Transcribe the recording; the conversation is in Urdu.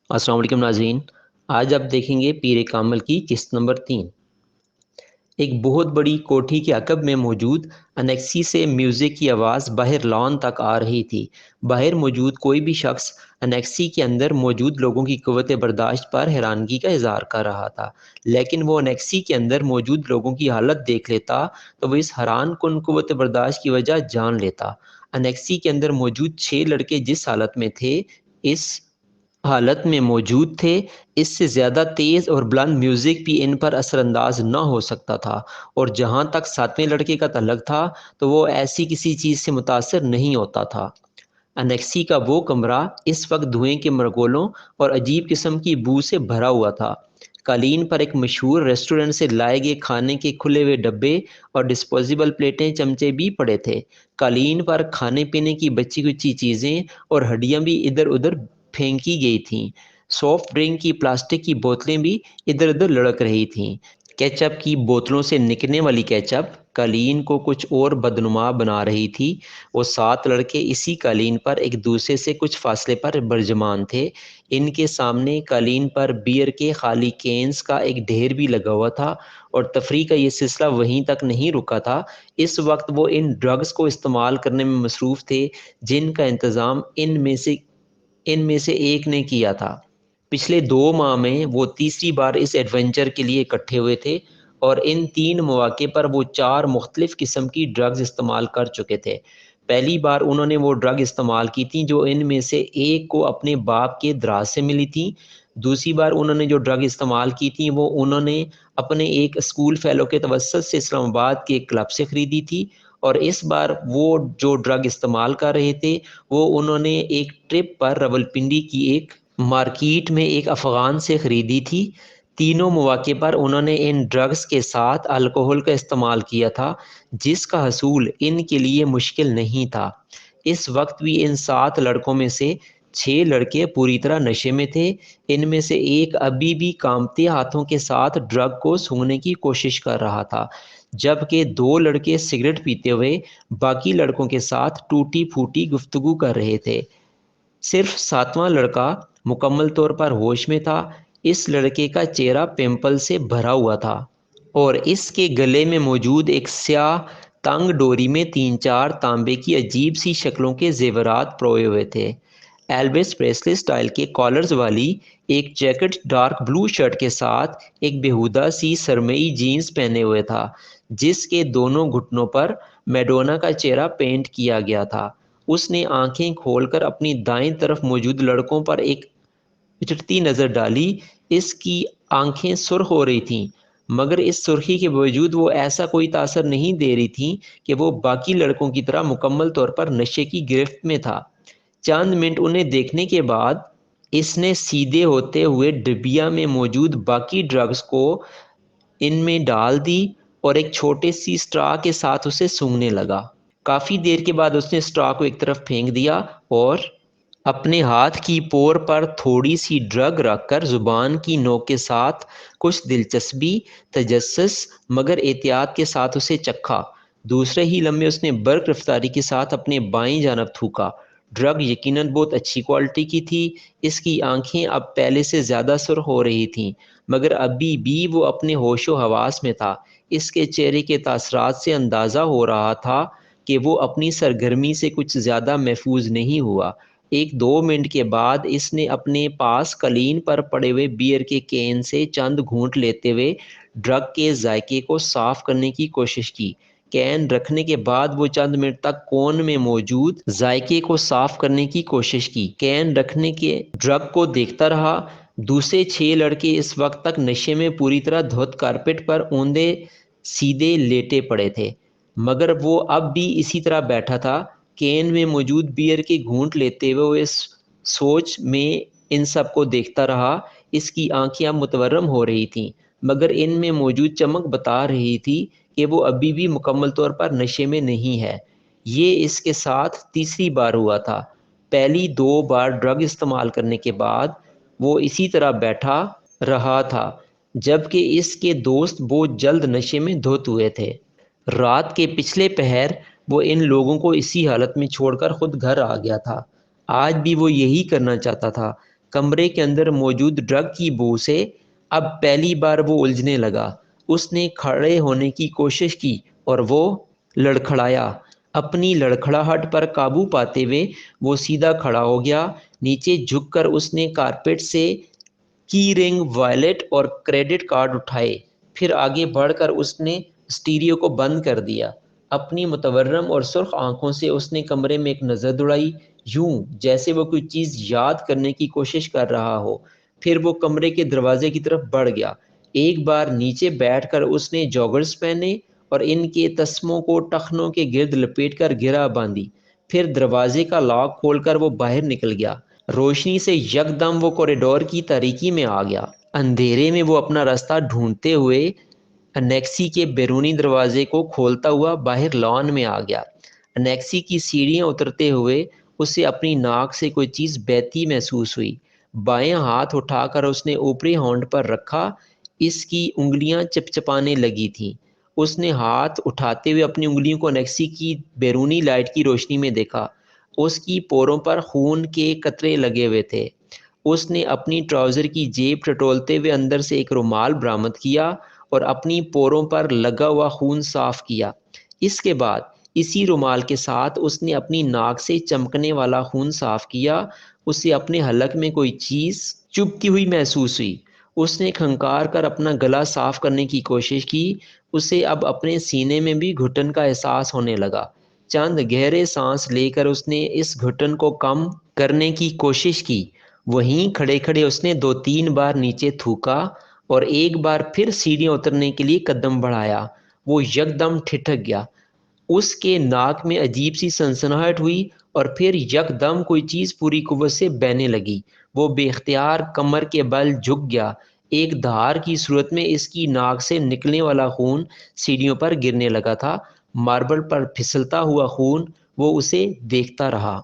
السلام علیکم ناظرین، آج آپ دیکھیں گے پیر کامل کی قسط نمبر 3۔ ایک بہت بڑی کوٹھی کے عقب میں موجود انیکسی سے میوزک کی آواز باہر لان تک آ رہی تھی۔ باہر موجود کوئی بھی شخص انیکسی کے اندر موجود لوگوں کی قوت برداشت پر حیرانگی کا اظہار کر رہا تھا، لیکن وہ انیکسی کے اندر موجود لوگوں کی حالت دیکھ لیتا تو وہ اس حیران کن قوت برداشت کی وجہ جان لیتا۔ انیکسی کے اندر موجود 6 لڑکے جس حالت میں تھے، اس حالت میں موجود تھے، اس سے زیادہ تیز اور بلند میوزک بھی ان پر اثر انداز نہ ہو سکتا تھا، اور جہاں تک 7ویں لڑکے کا تعلق تھا تو وہ ایسی کسی چیز سے متاثر نہیں ہوتا تھا۔ انیکسی کا وہ کمرہ اس وقت دھوئیں کے مرغولوں اور عجیب قسم کی بو سے بھرا ہوا تھا۔ قالین پر ایک مشہور ریسٹورنٹ سے لائے گئے کھانے کے کھلے ہوئے ڈبے اور ڈسپوزیبل پلیٹیں چمچے بھی پڑے تھے۔ قالین پر کھانے پینے کی بچی کچی چیزیں اور ہڈیاں بھی ادھر ادھر پھینکی گئی تھیں۔ سافٹ ڈرنک کی پلاسٹک کی بوتلیں بھی ادھر ادھر لڑک رہی تھیں۔ کیچپ کی بوتلوں سے نکلنے والی کیچپ قالین کو کچھ اور بدنما بنا رہی تھی۔ وہ 7 لڑکے اسی قالین پر ایک دوسرے سے کچھ فاصلے پر برجمان تھے۔ ان کے سامنے قالین پر بیئر کے خالی کینز کا ایک ڈھیر بھی لگا ہوا تھا، اور تفریح کا یہ سلسلہ وہیں تک نہیں رکا تھا۔ اس وقت وہ ان ڈرگز کو استعمال کرنے میں مصروف تھے جن کا انتظام ان میں سے ایک نے کیا تھا۔ پچھلے 2 ماہ میں وہ تیسری بار اس ایڈونچر کے لیے اکٹھے ہوئے تھے، اور ان 3 مواقع پر وہ 4 مختلف قسم کی ڈرگز استعمال کر چکے تھے۔ پہلی بار انہوں نے وہ ڈرگ استعمال کی تھی جو ان میں سے ایک کو اپنے باپ کے دراز سے ملی تھی۔ دوسری بار انہوں نے جو ڈرگ استعمال کی تھی وہ انہوں نے اپنے ایک اسکول فیلو کے توسط سے اسلام آباد کے ایک کلب سے خریدی تھی، اور اس بار وہ جو ڈرگ استعمال کر رہے تھے وہ انہوں نے ایک ٹرپ پر راولپنڈی کی ایک مارکیٹ میں ایک افغان سے خریدی تھی۔ تینوں مواقع پر انہوں نے ان ڈرگز کے ساتھ الکوہل کا استعمال کیا تھا، جس کا حصول ان کے لیے مشکل نہیں تھا۔ اس وقت بھی ان 7 لڑکوں میں سے 6 لڑکے پوری طرح نشے میں تھے۔ ان میں سے ایک ابھی بھی کانپتے ہاتھوں کے ساتھ ڈرگ کو سونگھنے کی کوشش کر رہا تھا، جبکہ 2 لڑکے سگریٹ پیتے ہوئے باقی لڑکوں کے ساتھ ٹوٹی پھوٹی گفتگو کر رہے تھے۔ صرف 7واں لڑکا مکمل طور پر ہوش میں تھا۔ اس لڑکے کا چہرہ پمپل سے بھرا ہوا تھا، اور اس کے گلے میں موجود ایک سیاہ تنگ ڈوری میں 3-4 تانبے کی عجیب سی شکلوں کے زیورات پروئے ہوئے تھے۔ ایلوس پریسلی سٹائل کے کالرز والی ایک جیکٹ ڈارک بلو شرٹ کے ساتھ ایک بیہودہ سی سرمئی جینز پہنے ہوئے تھا، جس کے دونوں گھٹنوں پر میڈونا کا چہرہ پینٹ کیا گیا تھا۔ اس نے آنکھیں کھول کر اپنی دائیں طرف موجود لڑکوں پر ایک اچٹتی نظر ڈالی۔ اس کی آنکھیں سرخ ہو رہی تھیں، مگر اس سرخی کے باوجود وہ ایسا کوئی تاثر نہیں دے رہی تھیں کہ وہ باقی لڑکوں کی طرح مکمل طور پر نشے کی گرفت میں تھا۔ چند منٹ انہیں دیکھنے کے بعد اس نے سیدھے ہوتے ہوئے ڈبیا میں موجود باقی ڈرگز کو ان میں ڈال دی اور ایک چھوٹے سی اسٹرا کے ساتھ اسے سونگھنے لگا۔ کافی دیر کے بعد اس نے اسٹرا کو ایک طرف پھینک دیا اور اپنے ہاتھ کی پور پر تھوڑی سی ڈرگ رکھ کر زبان کی نوک کے ساتھ کچھ دلچسپی، تجسس مگر احتیاط کے ساتھ اسے چکھا۔ دوسرے ہی لمحے اس نے برق رفتاری کے ساتھ اپنے بائیں جانب تھوکا۔ ڈرگ یقیناً بہت اچھی کوالٹی کی تھی۔ اس کی آنکھیں اب پہلے سے زیادہ سرخ ہو رہی تھیں، مگر ابھی بھی وہ اپنے ہوش و حواس میں تھا۔ اس کے چہرے کے تاثرات سے اندازہ ہو رہا تھا کہ وہ اپنی سرگرمی سے کچھ زیادہ محفوظ نہیں ہوا۔ 1-2 منٹ کے بعد اس نے اپنے پاس قالین پر پڑے ہوئے بیئر کے کین سے چند گھونٹ لیتے ہوئے ڈرگ کے ذائقے کو صاف کرنے کی کوشش کی۔ کین رکھنے کے بعد وہ چند منٹ تک کون میں موجود ذائقے کو صاف کرنے کی کوشش کی۔ کین رکھنے کے ڈرگ کو دیکھتا رہا۔ دوسرے 6 لڑکے اس وقت تک نشے میں پوری طرح دھت کارپٹ پر اوندے سیدھے لیٹے پڑے تھے، مگر وہ اب بھی اسی طرح بیٹھا تھا۔ کین میں موجود بیئر کے گھونٹ لیتے ہوئے وہ اس سوچ میں ان سب کو دیکھتا رہا۔ اس کی آنکھیں اب متورم ہو رہی تھیں، مگر ان میں موجود چمک بتا رہی تھی کہ وہ ابھی بھی مکمل طور پر نشے میں نہیں ہے۔ یہ اس کے ساتھ تیسری بار ہوا تھا۔ پہلی 2 بار ڈرگ استعمال کرنے کے بعد وہ اسی طرح بیٹھا رہا تھا، جبکہ اس کے دوست بہت جلد نشے میں دھت ہوئے تھے۔ رات کے پچھلے پہر وہ ان لوگوں کو اسی حالت میں چھوڑ کر خود گھر آ گیا تھا۔ آج بھی وہ یہی کرنا چاہتا تھا۔ کمرے کے اندر موجود ڈرگ کی بو سے اب پہلی بار وہ الجھنے لگا۔ اس نے کھڑے ہونے کی کوشش کی اور وہ لڑکھڑایا۔ اپنی لڑکھڑاہٹ پر قابو پاتے ہوئے وہ سیدھا کھڑا ہو گیا۔ نیچے جھک کر اس نے کارپیٹ سے کی رنگ، وائلٹ اور کریڈٹ کارڈ اٹھائے۔ پھر آگے بڑھ کر اس نے اسٹیریو کو بند کر دیا۔ اپنی متورم اور سرخ آنکھوں سے اس نے کمرے میں ایک نظر دوڑائی، یوں جیسے وہ کوئی چیز یاد کرنے کی کوشش کر رہا ہو۔ پھر وہ کمرے کے دروازے کی طرف بڑھ گیا۔ ایک بار نیچے بیٹھ کر اس نے جوگرز پہنے اور ان کے تسموں کو ٹخنوں کے گرد لپیٹ کر گرہ باندھی۔ پھر دروازے کا لاک کھول کر وہ باہر نکل گیا۔ روشنی سے یکدم وہ کوریڈور کی تاریکی میں آ گیا۔ اندھیرے میں وہ اپنا راستہ ڈھونڈتے ہوئے انیکسی کے بیرونی دروازے کو کھولتا ہوا باہر لان میں آ گیا۔ انیکسی کی سیڑھیاں اترتے ہوئے اسے اپنی ناک سے کوئی چیز بہتی محسوس ہوئی۔ بائیں ہاتھ اٹھا کر اس نے اوپری ہونٹ پر رکھا۔ اس کی انگلیاں چپچپانے لگی تھیں۔ اس نے ہاتھ اٹھاتے ہوئے اپنی انگلیوں کو انیکسی کی بیرونی لائٹ کی روشنی میں دیکھا۔ اس کی پوروں پر خون کے قطرے لگے ہوئے تھے۔ اس نے اپنی ٹراؤزر کی جیب ٹٹولتے ہوئے اندر سے ایک رومال برآمد کیا اور اپنی پوروں پر لگا ہوا خون صاف کیا۔ اس کے بعد اسی رومال کے ساتھ اس نے اپنی ناک سے چمکنے والا خون صاف کیا۔ اسے اپنے حلق میں کوئی چیز چبھتی ہوئی محسوس ہوئی۔ اس نے کھنکار کر اپنا گلا صاف کرنے کی کوشش کی۔ اسے اب اپنے سینے میں بھی گھٹن کا احساس ہونے لگا۔ چند گہرے سانس لے کر اس نے اس گھٹن کو کم کرنے کی کوشش کی۔ وہیں کھڑے کھڑے اس نے 2-3 بار نیچے تھوکا اور ایک بار پھر سیڑھیاں اترنے کے لیے قدم بڑھایا۔ وہ یکدم ٹھٹک گیا۔ اس کے ناک میں عجیب سی سنسناہٹ ہوئی اور پھر یکدم کوئی چیز پوری قوت سے بہنے لگی۔ وہ بے اختیار کمر کے بل جھک گیا۔ ایک دھار کی صورت میں اس کی ناک سے نکلنے والا خون سیڑھیوں پر گرنے لگا تھا، ماربل پر پھسلتا ہوا خون۔ وہ اسے دیکھتا رہا۔